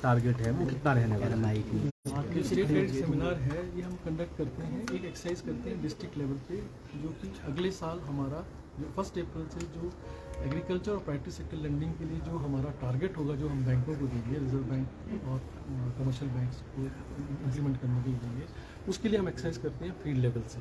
Target है वो कितना रहने वाला है? स्टेट क्रेडिट सेमिनार है, ये हम कंडक्ट करते हैं, एक एक्सरसाइज करते हैं डिस्ट्रिक्ट लेवल पे, जो कि अगले साल हमारा जो 1 अप्रैल से जो एग्रीकल्चर और प्राइवेट सेक्टर लेंडिंग के लिए जो हमारा टारगेट होगा, जो हम बैंकों को देंगे, रिजर्व बैंक और कमर्शियल बैंक्स को इम्प्लीमेंट करने के लिए देंगे, उसके लिए हम एक्सरसाइज करते हैं फील्ड लेवल से।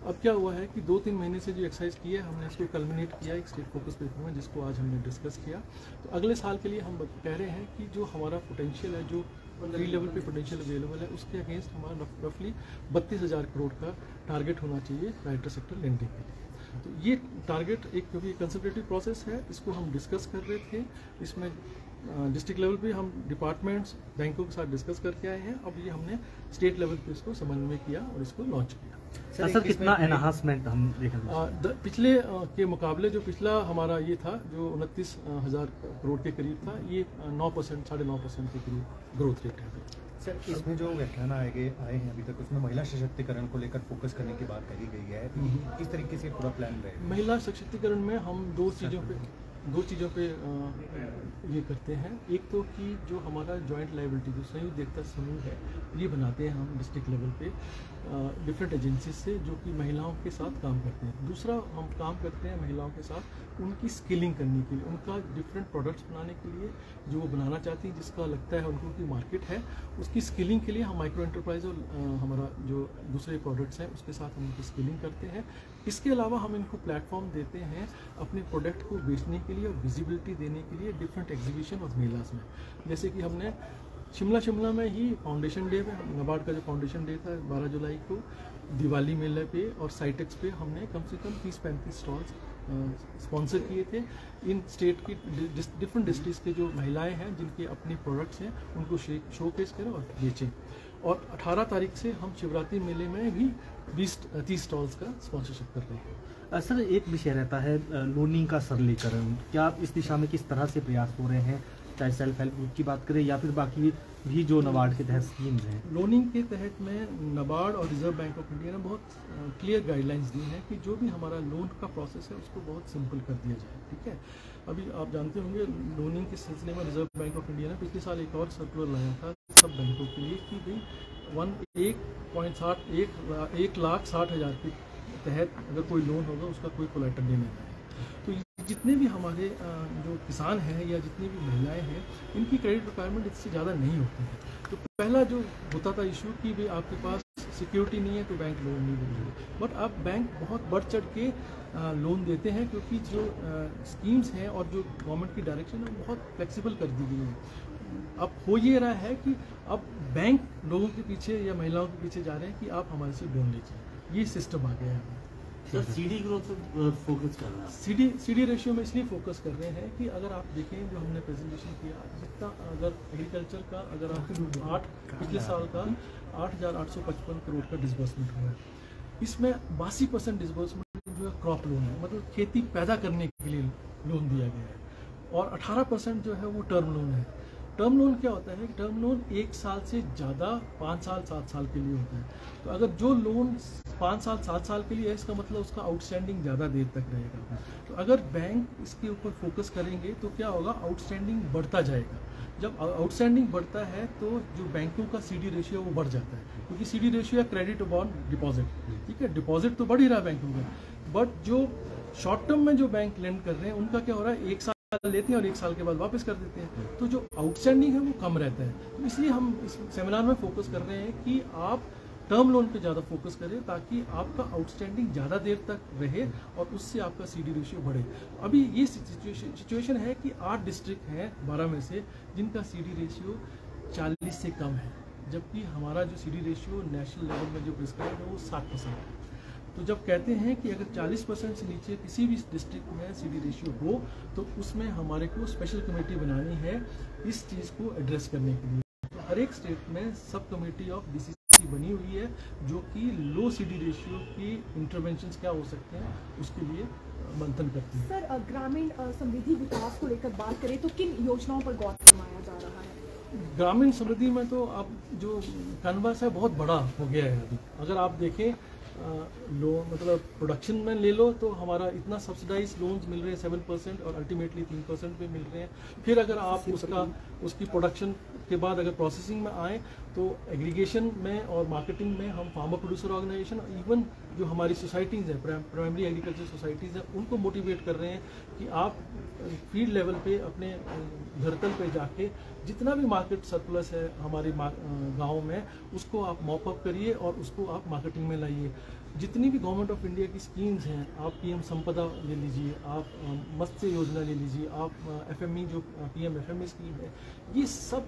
अब क्या हुआ है कि 2-3 महीने से जो एक्सरसाइज की है, हमने इसको कल्मिनेट किया एक स्टेट फोकस पेपर में, जिसको आज हमने डिस्कस किया। तो अगले साल के लिए हम कह रहे हैं कि जो हमारा पोटेंशियल है, जो फील्ड लेवल पे पोटेंशियल अवेलेबल है, उसके अगेंस्ट हमारा रफली 32,000 करोड़ का टारगेट होना चाहिए प्राइवेट सेक्टर लेंडिंग के लिए। तो ये टारगेट एक, क्योंकि कंसल्टेटिव प्रोसेस है, इसको हम डिस्कस कर रहे थे। इसमें डिस्ट्रिक्ट लेवल पे हम डिपार्टमेंट्स बैंकों के साथ डिस्कस करके आए हैं। अब ये हमने स्टेट लेवल पे इसको समन्वय किया और इसको लॉन्च किया। सर कितना एनहांसमेंट हम देखेंगे? पिछले के मुकाबले जो पिछला हमारा ये था, जो 29,000 करोड़ के करीब था, ये 9%, 9.5% के करीब ग्रोथ रेट है। सर, इसमें जो व्याख्यान आए हैं अभी तक, उसमें महिला सशक्तिकरण को लेकर फोकस करने की बात कही गई है। किस तरीके से पूरा प्लान रहेगा? महिला सशक्तिकरण में हम दो चीज़ों पे ये करते हैं। एक तो कि जो हमारा जॉइंट लायबिलिटी, जो संयुक्त देखता समूह है, ये बनाते हैं हम डिस्ट्रिक्ट लेवल पे डिफरेंट एजेंसीज से, जो कि महिलाओं के साथ काम करते हैं। दूसरा, हम काम करते हैं महिलाओं के साथ उनकी स्किलिंग करने के लिए, उनका डिफरेंट प्रोडक्ट्स बनाने के लिए, जो वो बनाना चाहती हैं, जिसका लगता है उनको कि मार्केट है, उसकी स्किलिंग के लिए हम माइक्रो एंटरप्राइज और हमारा जो दूसरे प्रोडक्ट्स हैं उसके साथ हम उनकी स्किलिंग करते हैं। इसके अलावा हम इनको प्लेटफॉर्म देते हैं अपने प्रोडक्ट को बेचने के लिए और विजिबिलिटी देने के लिए डिफरेंट एग्जीबिशन और मेलास में। जैसे कि हमने शिमला में ही फाउंडेशन डे में, नबार्ड का जो फाउंडेशन डे था 12 जुलाई को, दिवाली मेले पे और साइटेक्स पे हमने कम से कम 30-35 स्टॉल्स स्पॉन्सर किए थे। इन स्टेट की डिफरेंट डिस्ट्रिक्ट्स के जो महिलाएं हैं, जिनके अपने प्रोडक्ट्स हैं, उनको शोकेस करें और बेचें। और 18 तारीख से हम शिवरात्रि मेले में भी 20-30 स्टॉल्स का स्पॉन्सरशिप कर रहे हैं। सर, एक विषय रहता है लोनिंग का सरलीकरण। क्या इस दिशा में किस तरह से प्रयास हो रहे हैं, चाहे सेल्फ हेल्प ग्रुप की बात करें या फिर बाकी भी जो नबार्ड के तहत स्कीम्स हैं? लोनिंग के तहत में नबार्ड और रिजर्व बैंक ऑफ इंडिया ने बहुत क्लियर गाइडलाइंस दी हैं कि जो भी हमारा लोन का प्रोसेस है उसको बहुत सिंपल कर दिया जाए। ठीक है, अभी आप जानते होंगे लोनिंग के सिलसिले में रिजर्व बैंक ऑफ इंडिया ने पिछले साल एक और सर्कुलर लाया था सब बैंकों के लिए कि भाई 1,60,000 के तहत अगर कोई लोन होगा उसका कोई कोलैटरल नहीं है। तो जितने भी हमारे जो किसान हैं या जितनी भी महिलाएं हैं, इनकी क्रेडिट रिक्वायरमेंट इससे ज़्यादा नहीं होती है। तो पहला जो होता था इशू कि भाई आपके पास सिक्योरिटी नहीं है तो बैंक लोन नहीं देंगे, बट अब बैंक बहुत बढ़ चढ़ के लोन देते हैं, क्योंकि जो स्कीम्स हैं और जो गवर्नमेंट की डायरेक्शन है वो बहुत फ्लेक्सिबल कर दी गई है। अब हो ये रहा है कि अब बैंक लोगों के पीछे या महिलाओं के पीछे जा रहे हैं कि आप हमारे से लोन लीजिए, ये सिस्टम आ गया है। सर, सीडी ग्रोथ पर फोकस कर रहा है। सीडी रेशियो में इसलिए फोकस कर रहे हैं कि अगर आप देखें जो हमने प्रेजेंटेशन किया, जितना अगर एग्रीकल्चर का अगर आप पिछले साल का 8,855 करोड़ का डिसबर्समेंट हुआ है, इसमें 82% डिसबर्समेंट जो है क्रॉप लोन है, मतलब खेती पैदा करने के लिए लोन दिया गया है, और 18% जो है वो टर्म लोन है। टर्म लोन क्या होता है कि टर्म लोन 1 साल से ज़्यादा 5 साल 7 साल के लिए होता है। तो अगर जो लोन 5 साल 7 साल के लिए है, इसका मतलब उसका आउटस्टैंडिंग ज़्यादा देर तक रहेगा। तो अगर बैंक इसके ऊपर फोकस करेंगे तो क्या होगा, आउटस्टैंडिंग बढ़ता जाएगा। जब आउटस्टैंडिंग बढ़ता है तो जो बैंकों का सीडी रेशियो वो बढ़ जाता है, क्योंकि सीडी रेशियो है क्रेडिट अपॉन डिपॉजिट। ठीक है, डिपॉजिट तो बढ़ ही रहा है बैंकों का, बट जो शॉर्ट टर्म में जो बैंक लेंड कर रहे हैं उनका क्या हो रहा है, 1 साल लेते हैं और 1 साल के बाद वापस कर देते हैं। तो जो आउटस्टैंडिंग है वो कम रहता है। तो इसलिए हम इस सेमिनार में फोकस कर रहे हैं कि आप टर्म लोन पे ज़्यादा फोकस करें, ताकि आपका आउटस्टैंडिंग ज़्यादा देर तक रहे और उससे आपका सीडी रेशियो बढ़े। अभी ये सिचुएशन है कि 8 डिस्ट्रिक्ट हैं 12 में से जिनका सीडी रेशियो 40 से कम है, जबकि हमारा जो सीडी रेशियो नेशनल लेवल में जो प्रिस्क्राइब है वो 60% है। तो जब कहते हैं कि अगर 40% से नीचे किसी भी डिस्ट्रिक्ट में सीडी रेशियो हो, तो उसमें हमारे को स्पेशल कमेटी बनानी है इस चीज़ को एड्रेस करने के लिए। तो हर एक स्टेट में सब कमेटी ऑफ बीसीसी बनी हुई है, जो कि लो सीडी रेशियो की इंटरवेंशंस क्या हो सकते हैं उसके लिए मंथन करती है। सर, ग्रामीण समृद्धि विकास को लेकर बात करें तो किन योजनाओं पर गौर फरमाया जा रहा है? ग्रामीण समृद्धि में तो अब जो कैनवास है बहुत बड़ा हो गया है। अभी अगर आप देखें मतलब प्रोडक्शन में ले लो तो हमारा इतना सब्सिडाइज लोन्स मिल रहे हैं 7% और अल्टीमेटली 3% पे मिल रहे हैं। फिर अगर आप उसकी प्रोडक्शन के बाद अगर प्रोसेसिंग में आए तो एग्रीगेशन में और मार्केटिंग में हम फार्मर प्रोड्यूसर ऑर्गेनाइजेशन, इवन जो हमारी सोसाइटीज़ हैं, प्राइमरी एग्रीकल्चर सोसाइटीज़ हैं, उनको मोटिवेट कर रहे हैं कि आप फील्ड लेवल पे अपने धरतल पे जाके जितना भी मार्केट सरप्लस है हमारे गाँव में, उसको आप मॉप अप करिए और उसको आप मार्केटिंग में लाइए। जितनी भी गवर्नमेंट ऑफ इंडिया की स्कीम्स हैं, आप पीएम संपदा ले लीजिए, आप मत्स्य योजना ले लीजिए, आप एफएमई जो पीएम एफएमई स्कीम है, ये सब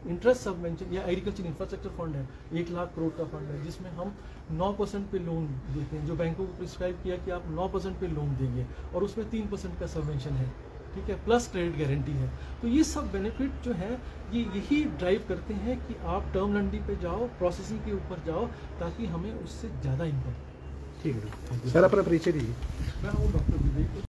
इंटरेस्ट सबवेंशन या एग्रीकल्चर इंफ्रास्ट्रक्चर फंड है, 1 लाख करोड़ का फंड है, जिसमें हम 9% पे लोन देते हैं, जो बैंकों को प्रिस्क्राइब किया कि आप 9% पे लोन देंगे और उसमें 3% का सबवेंशन है, ठीक है, प्लस क्रेडिट गारंटी है। तो ये सब बेनिफिट जो है ये यही ड्राइव करते हैं कि आप टर्म लंडी पे जाओ, प्रोसेसिंग के ऊपर जाओ, ताकि हमें उससे ज़्यादा इनकम। ठीक है सर, अपना परिचय दीजिए। मैं हूँ डॉक्टर विवेक।